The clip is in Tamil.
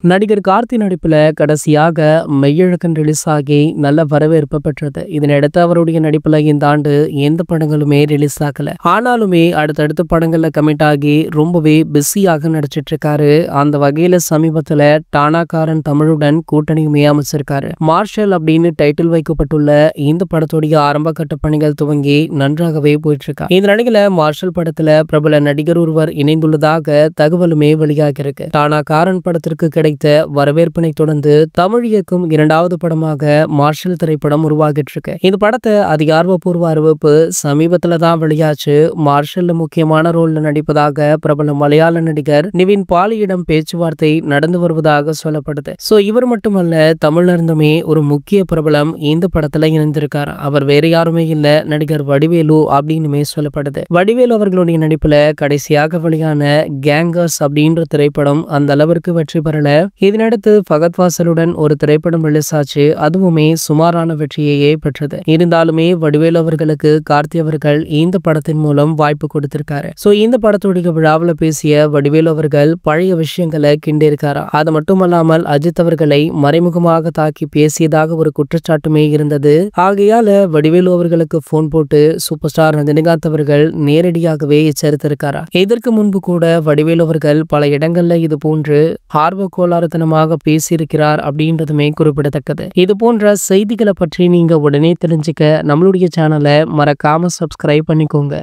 நடிகர் கார்த்தி நடிப்புல கடைசியாக மெய்யழகன் ரிலீஸ் ஆகி நல்ல வரவேற்பு பெற்றது. இதனையடுத்து அவருடைய நடிப்புல இந்த ஆண்டு எந்த படங்களுமே ரிலீஸ் ஆகல. ஆனாலுமே அடுத்தடுத்த படங்கள்ல கமிட் ஆகி ரொம்பவே பிஸியாக நடிச்சிட்டு இருக்காரு. அந்த வகையில சமீபத்துல டானாக்காரன் தமிழுடன் கூட்டணியுமே அமைச்சிருக்காரு. மார்ஷல் அப்படின்னு டைட்டில் வைக்கப்பட்டுள்ள இந்த படத்துடைய ஆரம்ப கட்ட பணிகள் துவங்கி நன்றாகவே போயிட்டு இருக்கா. இந்த நிலையில மார்ஷல் படத்துல பிரபல நடிகர் ஒருவர் இணைந்துள்ளதாக தகவலுமே வெளியாகி இருக்கு. டானாக்காரன் படத்திற்கு கிடைத்த வரவேற்பினை தொடர்ந்து தமிழ் இயக்கும் இரண்டாவது படமாக மார்ஷல் திரைப்படம் உருவாகிட்டு இருக்கு. இந்த படத்தை அதிகாரப்பூர்வ அறிவிப்பு சமீபத்துல தான் வெளியாச்சு. மார்ஷல்ல முக்கியமான ரோல்ல நடிப்பதாக பிரபல மலையாள நடிகர் நிவின் பாலியிடம் பேச்சுவார்த்தை நடந்து வருவதாக சொல்லப்படுது. சோ இவர் மட்டுமல்ல, தமிழ்ல இருந்துமே ஒரு முக்கிய பிரபலம் இந்த படத்துல இணைந்திருக்காரு. அவர் வேற யாருமே இல்ல, நடிகர் வடிவேலு அப்படின்னுமே சொல்லப்படுது. வடிவேலு அவர்களுடைய நடிப்புல கடைசியாக வெளியான கேங்கர்ஸ் அப்படின்ற திரைப்படம் அந்த அளவிற்கு வெற்றி பெறல. இதனடுத்து ஃபகத் ஃபாசிலுடன் ஒரு திரைப்படம் ரிலீஸ் ஆச்சு. அதுவுமே சுமாரான வெற்றியையே பெற்றது. இருந்தாலுமே வடிவேலு அவர்களுக்கு கார்த்தி அவர்கள் இந்த படத்தின் மூலம் வாய்ப்பு கொடுத்திருக்காரு. சோ இந்த படத்துடைய விழாவில் பேசிய வடிவேலு அவர்கள் பழைய விஷயங்களை கிண்டிருக்காரா. அது மட்டுமல்லாமல் அஜித் அவர்களை மறைமுகமாக தாக்கி பேசியதாக ஒரு குற்றச்சாட்டுமே இருந்தது. ஆகையால வடிவேலு அவர்களுக்கு போன் போட்டு சூப்பர் ஸ்டார் ரஜினிகாந்த் அவர்கள் நேரடியாகவே எச்சரித்திருக்காரா. இதற்கு முன்பு கூட வடிவேலு அவர்கள் பல இடங்கள்ல இது போன்று ஆர்வ கோளாறுத்தனமாக பேசியிருக்கிறார் அப்படின்றதுமே குறிப்பிடத்தக்கது. இது போன்ற செய்திகளை பற்றி நீங்க உடனே தெரிஞ்சுக்க நம்மளுடைய சேனலை மறக்காம சப்ஸ்கிரைப் பண்ணிக்கோங்க.